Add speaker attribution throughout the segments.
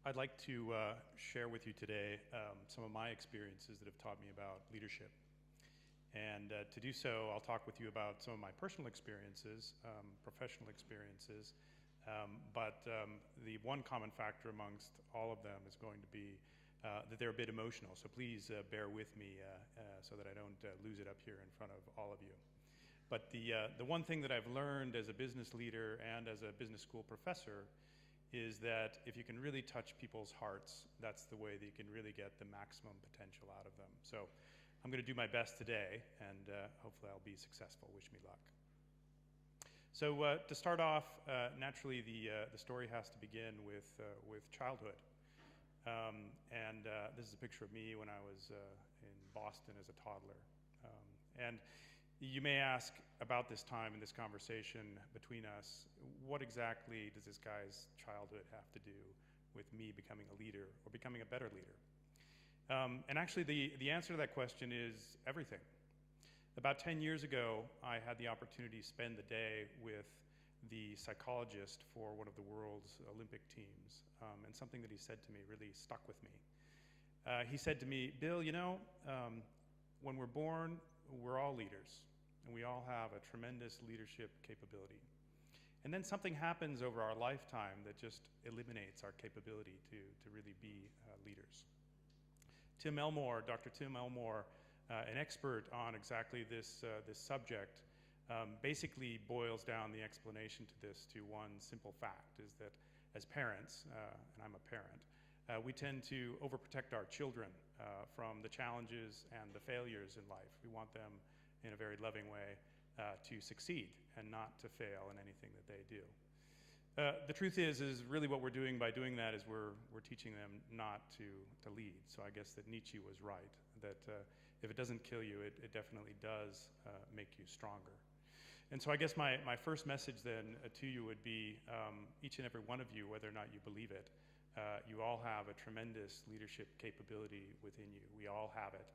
Speaker 1: I'd like to share with you today some of my experiences that have taught me about leadership. And to do so, I'll talk with you about some of my personal experiences, professional experiences, but the one common factor amongst all of them is going to be that they're a bit emotional. So please bear with me so that I don't lose it up here in front of all of you. But the one thing that I've learned as a business leader and as a business school professor is that if you can really touch people's hearts, that's the way that you can really get the maximum potential out of them. So I'm going to do my best today, and hopefully I'll be successful. Wish me luck. So to start off, naturally the story has to begin with childhood. This is a picture of me when I was in Boston as a toddler. And you may ask about this time in this conversation between us, what exactly does this guy's childhood have to do with me becoming a leader or becoming a better leader? And actually the answer to that question is everything. About 10 years ago, I had the opportunity to spend the day with the psychologist for one of the world's Olympic teams, and something that he said to me really stuck with me. He said to me, Bill, you know, when we're born, we're all leaders, and we all have a tremendous leadership capability. And then something happens over our lifetime that just eliminates our capability to really be leaders. Dr. Tim Elmore, an expert on exactly this subject, basically boils down the explanation to this to one simple fact, is that as parents, and I'm a parent, we tend to overprotect our children from the challenges and the failures in life. We want them in a very loving way to succeed and not to fail in anything that they do. The truth is really what we're doing by doing that is we're teaching them not to lead. So I guess that Nietzsche was right, that if it doesn't kill you, it definitely does make you stronger. And so I guess my first message then to you would be each and every one of you, whether or not you believe it, you all have a tremendous leadership capability within you. We all have it.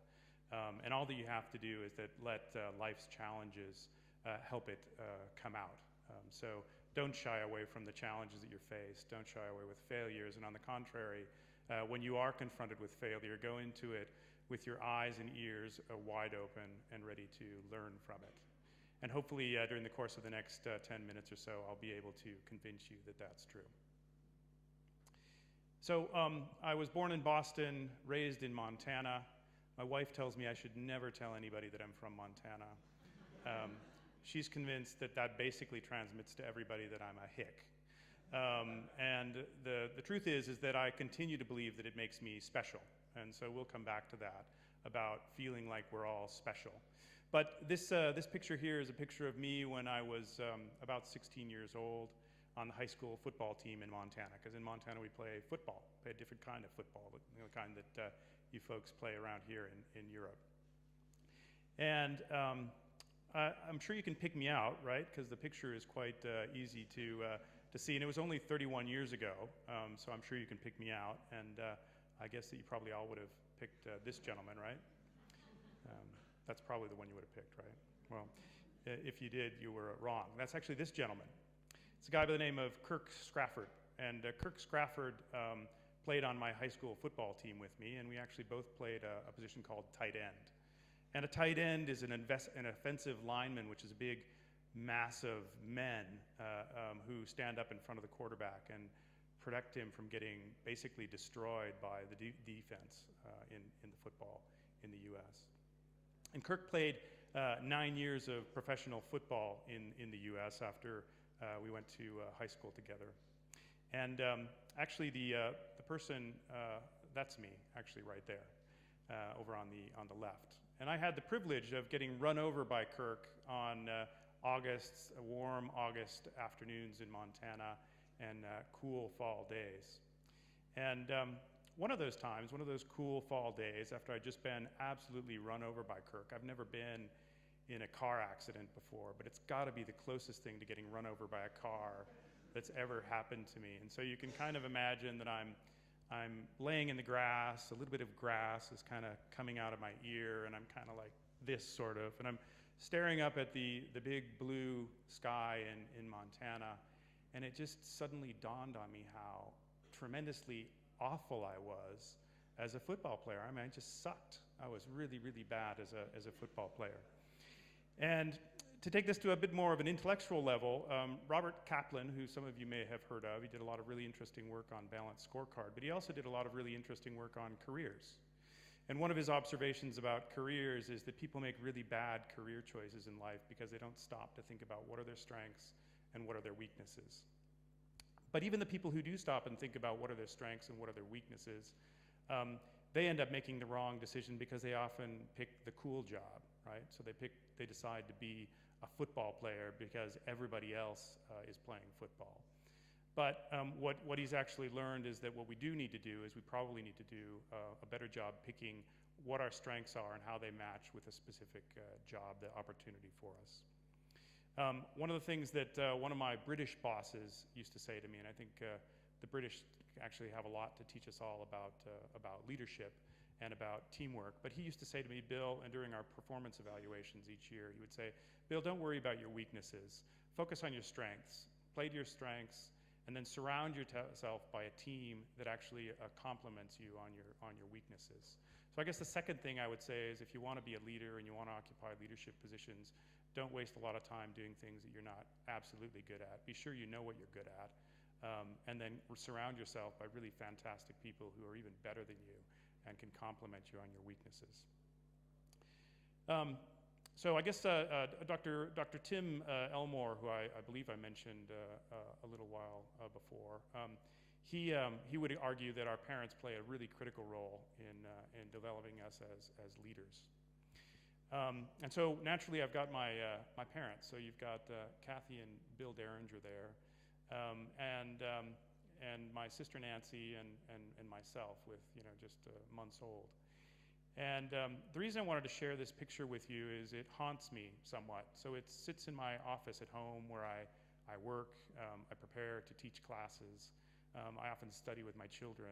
Speaker 1: And all that you have to do is that let life's challenges help it come out. So don't shy away from the challenges that you face. Don't shy away with failures. And on the contrary, when you are confronted with failure, go into it with your eyes and ears wide open and ready to learn from it. And hopefully during the course of the next 10 minutes or so, I'll be able to convince you that that's true. So I was born in Boston, raised in Montana. My wife tells me I should never tell anybody that I'm from Montana. She's convinced that that basically transmits to everybody that I'm a hick. And the truth is that I continue to believe that it makes me special. And so we'll come back to that, about feeling like we're all special. But this picture here is a picture of me when I was about 16 years old on the high school football team in Montana. Because in Montana we play football, play a different kind of football, the kind that you folks play around here in Europe. And I'm sure you can pick me out, right? Because the picture is quite easy to see. And it was only 31 years ago, so I'm sure you can pick me out. And I guess that you probably all would have picked this gentleman, right? That's probably the one you would have picked, right? Well, if you did, you were wrong. That's actually this gentleman. It's a guy by the name of Kirk Scrafford. And Kirk Scrafford played on my high school football team with me, and we actually both played a position called tight end. And a tight end is an offensive lineman, which is a big mass of men who stand up in front of the quarterback and protect him from getting basically destroyed by the defense in the football in the U.S. And Kirk played 9 years of professional football in the U.S. after we went to high school together. And actually the person, that's me, actually right there, over on the left. And I had the privilege of getting run over by Kirk on warm August afternoons in Montana and cool fall days. And one of those times, one of those cool fall days, after I'd just been absolutely run over by Kirk, I've never been in a car accident before, but it's got to be the closest thing to getting run over by a car that's ever happened to me. And so you can kind of imagine that I'm laying in the grass, a little bit of grass is kind of coming out of my ear, and I'm kind of like this sort of, and I'm staring up at the big blue sky in Montana, and it just suddenly dawned on me how tremendously awful I was as a football player. I mean, I just sucked. I was really, really bad as a football player. And to take this to a bit more of an intellectual level, Robert Kaplan, who some of you may have heard of, he did a lot of really interesting work on balanced scorecard, but he also did a lot of really interesting work on careers. And one of his observations about careers is that people make really bad career choices in life because they don't stop to think about what are their strengths and what are their weaknesses. But even the people who do stop and think about what are their strengths and what are their weaknesses, they end up making the wrong decision because they often pick the cool job, right? So they decide to be a football player because everybody else is playing football. But what he's actually learned is that what we do need to do is we probably need to do a better job picking what our strengths are and how they match with a specific job, the opportunity for us. One of the things that one of my British bosses used to say to me, and I think the British actually have a lot to teach us all about leadership and about teamwork, but he used to say to me, Bill, and during our performance evaluations each year, he would say, Bill, don't worry about your weaknesses. Focus on your strengths. Play to your strengths, and then surround yourself by a team that actually complements you on your weaknesses. So I guess the second thing I would say is if you want to be a leader and you want to occupy leadership positions, don't waste a lot of time doing things that you're not absolutely good at. Be sure you know what you're good at, and then surround yourself by really fantastic people who are even better than you and can complement you on your weaknesses. So I guess Dr. Tim Elmore, who I believe I mentioned a little while before, he would argue that our parents play a really critical role in developing us as leaders. And so naturally I've got my parents. So you've got Kathy and Bill Derrenger there, and my sister Nancy and myself with just months old. And the reason I wanted to share this picture with you is it haunts me somewhat. So it sits in my office at home where I work, I prepare to teach classes, I often study with my children.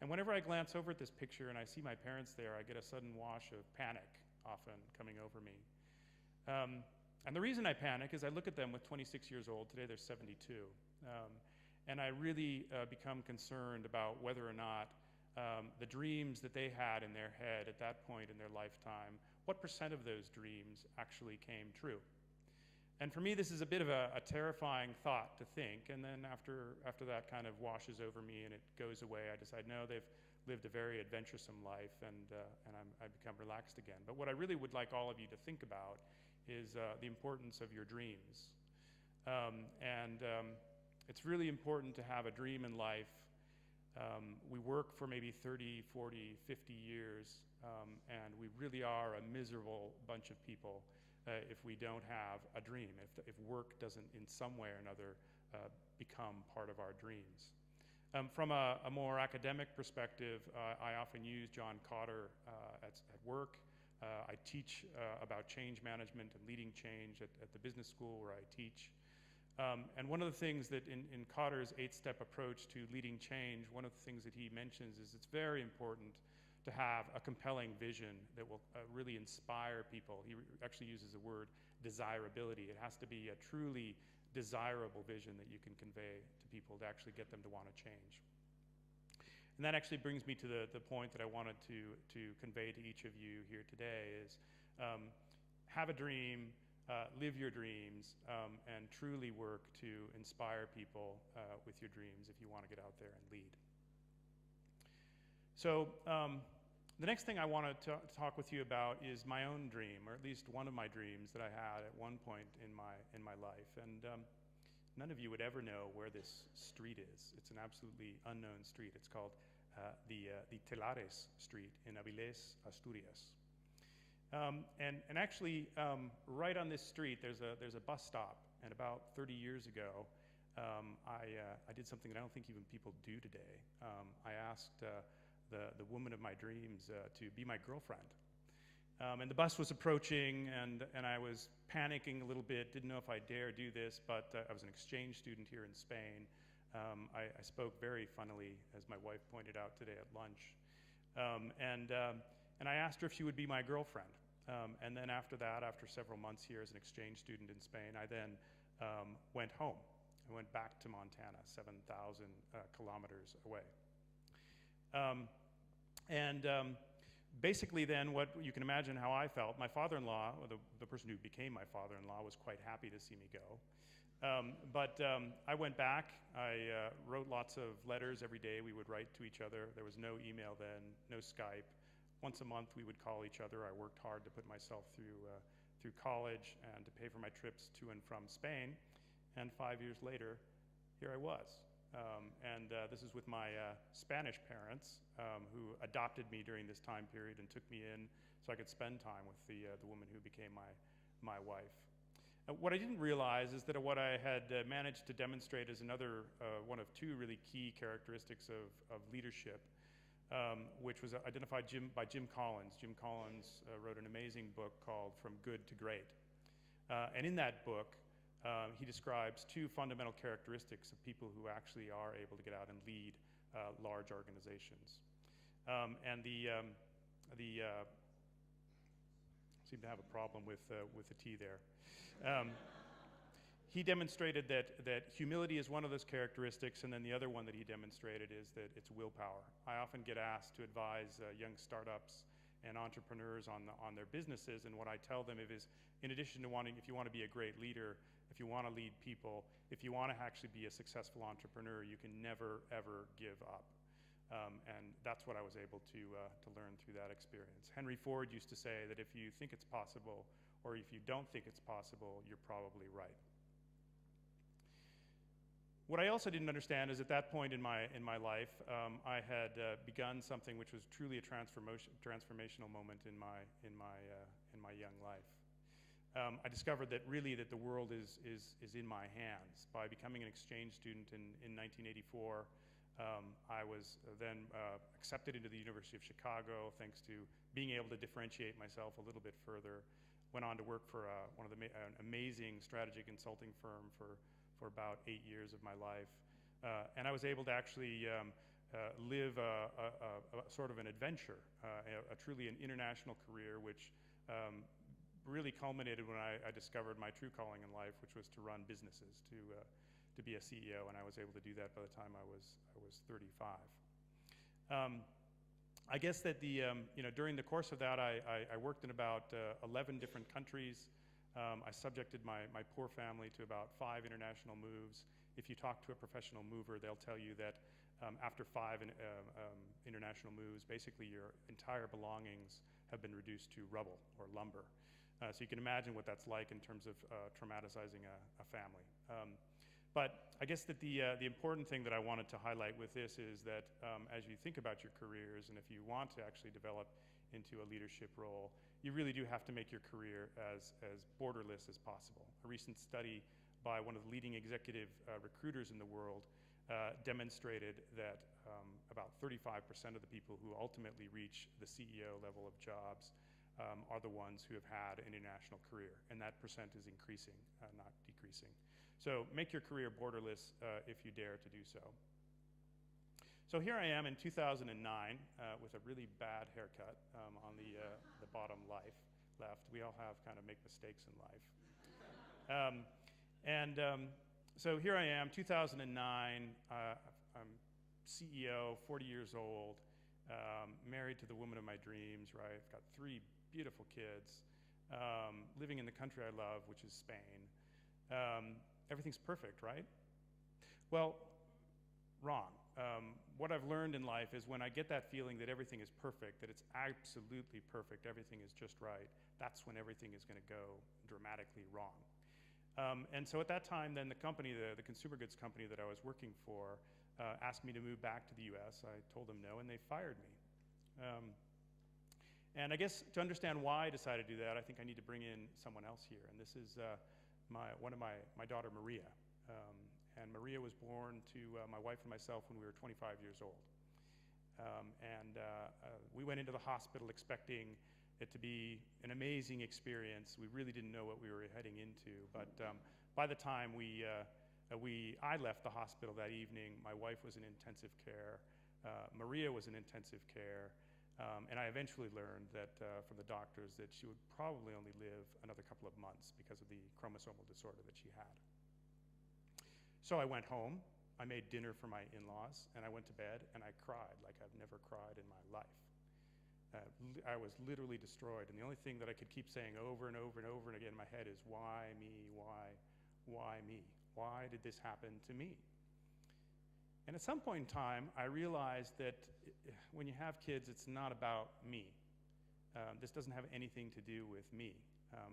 Speaker 1: And whenever I glance over at this picture and I see my parents there, I get a sudden wash of panic often coming over me. And the reason I panic is I look at them with 26 years old, today they're 72, and I really become concerned about whether or not the dreams that they had in their head at that point in their lifetime, what % of those dreams actually came true? And for me, this is a bit of a terrifying thought to think, and then after that kind of washes over me and it goes away, I decide, no, they've lived a very adventuresome life, and I become relaxed again. But what I really would like all of you to think about is the importance of your dreams. It's really important to have a dream in life. We work for maybe 30, 40, 50 years, and we really are a miserable bunch of people if we don't have a dream, if work doesn't in some way or another become part of our dreams. From a more academic perspective, I often use John Cotter at work. I teach about change management and leading change at the business school where I teach. And one of the things that in Cotter's 8-step approach to leading change, one of the things that he mentions is it's very important to have a compelling vision that will really inspire people. He actually uses the word desirability. It has to be a truly desirable vision that you can convey to people to actually get them to want to change. And that actually brings me to the point that I wanted to convey to each of you here today is have a dream, live your dreams, and truly work to inspire people with your dreams if you want to get out there and lead. So the next thing I want to talk with you about is my own dream, or at least one of my dreams that I had at one point in my life. And none of you would ever know where this street is. It's an absolutely unknown street. It's called the Telares Street in Avilés, Asturias. And actually, right on this street, there's a bus stop. And about 30 years ago, I did something that I don't think even people do today. I asked the woman of my dreams to be my girlfriend. And the bus was approaching, and I was panicking a little bit, didn't know if I dare do this, but I was an exchange student here in Spain. I spoke very funnily, as my wife pointed out today at lunch. And I asked her if she would be my girlfriend. And then after that, after several months here as an exchange student in Spain, I then went home. I went back to Montana, 7,000 kilometers away. Basically then, what you can imagine how I felt, my father-in-law, or the person who became my father-in-law, was quite happy to see me go. I went back. I wrote lots of letters every day. We would write to each other. There was no email then, no Skype. Once a month we would call each other. I worked hard to put myself through college and to pay for my trips to and from Spain. And 5 years later, here I was. This is with my Spanish parents who adopted me during this time period and took me in so I could spend time with the woman who became my wife. What I didn't realize is that what I had managed to demonstrate is another one of two really key characteristics of leadership, which was identified by Jim Collins. Jim Collins wrote an amazing book called From Good to Great. And in that book, he describes two fundamental characteristics of people who actually are able to get out and lead large organizations. Seem to have a problem with the T there. He demonstrated that humility is one of those characteristics, and then the other one that he demonstrated is that it's willpower. I often get asked to advise young startups and entrepreneurs on their businesses, and what I tell them is, in addition to if you want to be a great leader, if you want to lead people, if you want to actually be a successful entrepreneur, you can never, ever give up. And that's what I was able to learn through that experience. Henry Ford used to say that if you think it's possible, or if you don't think it's possible, you're probably right. What I also didn't understand is at that point in my life, I had begun something which was truly a transformational moment in my young life. I discovered that really that the world is in my hands. By becoming an exchange student in 1984, I was then accepted into the University of Chicago thanks to being able to differentiate myself a little bit further. Went on to work for an amazing strategy consulting firm for about 8 years of my life. And I was able to actually live a sort of an adventure, truly an international career, which really culminated when I discovered my true calling in life, which was to run businesses, to be a CEO, and I was able to do that by the time I was 35. I guess that during the course of that, I worked in about 11 different countries. I subjected my poor family to about 5 international moves. If you talk to a professional mover, they'll tell you that after 5 international moves, basically your entire belongings have been reduced to rubble or lumber. So you can imagine what that's like in terms of traumatizing a family. But I guess that the important thing that I wanted to highlight with this is that as you think about your careers, and if you want to actually develop into a leadership role, you really do have to make your career as borderless as possible. A recent study by one of the leading executive recruiters in the world demonstrated that about 35% of the people who ultimately reach the CEO level of jobs are the ones who have had an international career, and that percent is increasing, not decreasing. So make your career borderless if you dare to do so. So here I am in 2009 with a really bad haircut on the bottom left. We all have kind of make mistakes in life. So here I am, 2009, I'm CEO, 40 years old, married to the woman of my dreams, right? I've got 3 beautiful kids, living in the country I love, which is Spain. Everything's perfect, right? Well, wrong. What I've learned in life is when I get that feeling that everything is perfect, that it's absolutely perfect, everything is just right, that's when everything is going to go dramatically wrong. And so at that time, then the company, the consumer goods company that I was working for, asked me to move back to the US. I told them no, and they fired me. And I guess to understand why I decided to do that, I think I need to bring in someone else here. And this is my daughter, Maria. And Maria was born to my wife and myself when we were 25 years old. We went into the hospital expecting it to be an amazing experience. We really didn't know what we were heading into. But by the time I left the hospital that evening, my wife was in intensive care. Maria was in intensive care. And I eventually learned that from the doctors that she would probably only live another couple of months because of the chromosomal disorder that she had. So I went home. I made dinner for my in-laws, and I went to bed, and I cried like I've never cried in my life. I was literally destroyed, and the only thing that I could keep saying over and over and over and again in my head is, why me, why me? Why did this happen to me? And at some point in time, I realized that when you have kids, it's not about me. This doesn't have anything to do with me.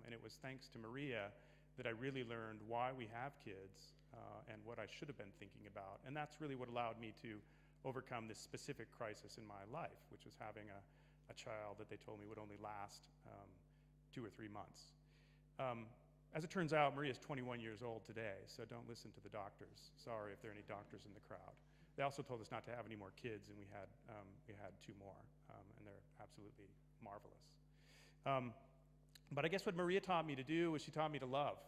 Speaker 1: And it was thanks to Maria that I really learned why we have kids and what I should have been thinking about. And that's really what allowed me to overcome this specific crisis in my life, which was having a child that they told me would only last 2 or 3 months. As it turns out, Maria's 21 years old today, so don't listen to the doctors. Sorry if there are any doctors in the crowd. They also told us not to have any more kids, and we had 2 more, and they're absolutely marvelous. But I guess what Maria taught me to do was she taught me to love.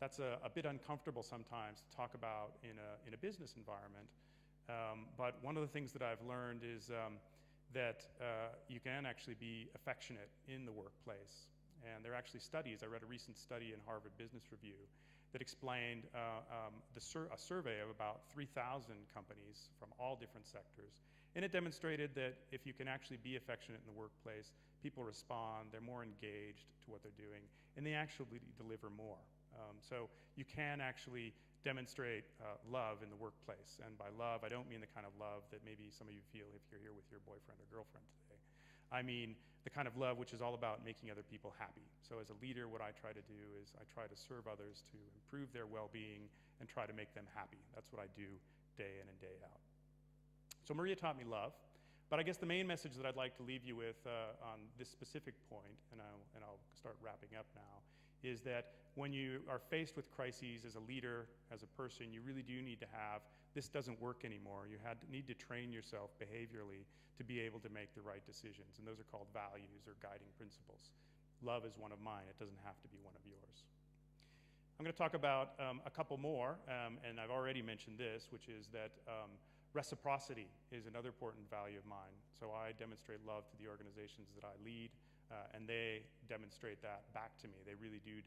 Speaker 1: That's a bit uncomfortable sometimes to talk about in a business environment. But one of the things that I've learned is that you can actually be affectionate in the workplace. And there are actually studies. I read a recent study in Harvard Business Review that explained a survey of about 3,000 companies from all different sectors. And it demonstrated that if you can actually be affectionate in the workplace, people respond, they're more engaged to what they're doing, and they actually deliver more. So you can actually demonstrate love in the workplace. And by love, I don't mean the kind of love that maybe some of you feel if you're here with your boyfriend or girlfriend today. I mean the kind of love which is all about making other people happy. So as a leader, what I try to do is I try to serve others to improve their well-being and try to make them happy. That's what I do day in and day out. So Maria taught me love, but I guess the main message that I'd like to leave you with on this specific point, and I'll start wrapping up now, is that when you are faced with crises as a leader, as a person, you really do need to have, this doesn't work anymore. You need to train yourself behaviorally to be able to make the right decisions, and those are called values or guiding principles. Love is one of mine. It doesn't have to be one of yours. I'm going to talk about a couple more, and I've already mentioned this, which is that reciprocity is another important value of mine. So I demonstrate love to the organizations that I lead, and they demonstrate that back to me. They really do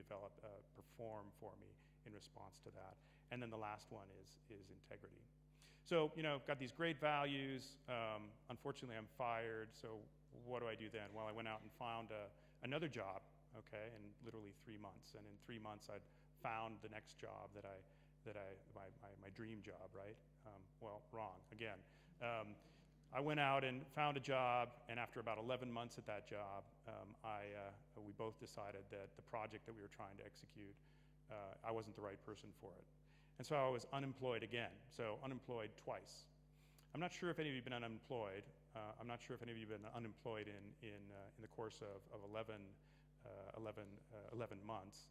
Speaker 1: perform for me in response to that. And then the last one is integrity. So, got these great values. Unfortunately, I'm fired. So what do I do then? Well, I went out and found another job, okay, in literally 3 months. And in 3 months, I'd found the next job my dream job, right? Well, wrong, again. I went out and found a job, and after about 11 months at that job, we both decided that the project that we were trying to execute, I wasn't the right person for it. And so I was unemployed again, so unemployed twice. I'm not sure if any of you have been unemployed. I'm not sure if any of you have been unemployed in the course of 11 months.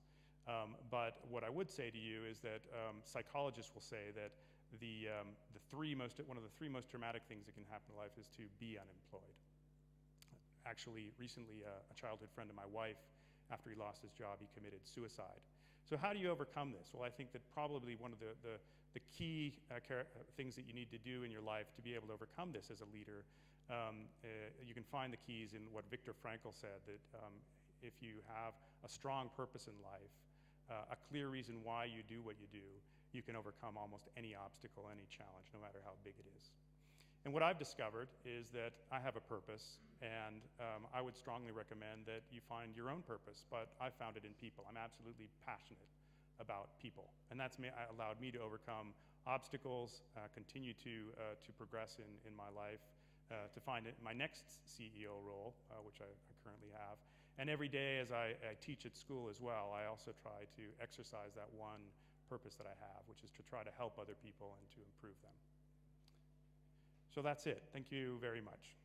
Speaker 1: But what I would say to you is that psychologists will say that one of the three most traumatic things that can happen in life is to be unemployed. Actually, recently, a childhood friend of my wife, after he lost his job, he committed suicide. So how do you overcome this? Well, I think that probably one of the key things that you need to do in your life to be able to overcome this as a leader, you can find the keys in what Viktor Frankl said, that if you have a strong purpose in life, a clear reason why you do what you do, you can overcome almost any obstacle, any challenge, no matter how big it is. And what I've discovered is that I have a purpose, and I would strongly recommend that you find your own purpose, but I found it in people. I'm absolutely passionate about people, and that's allowed me to overcome obstacles, continue to progress in my life, to find my next CEO role, which I currently have. And every day as I teach at school as well, I also try to exercise that one purpose that I have, which is to try to help other people and to improve them. So that's it. Thank you very much.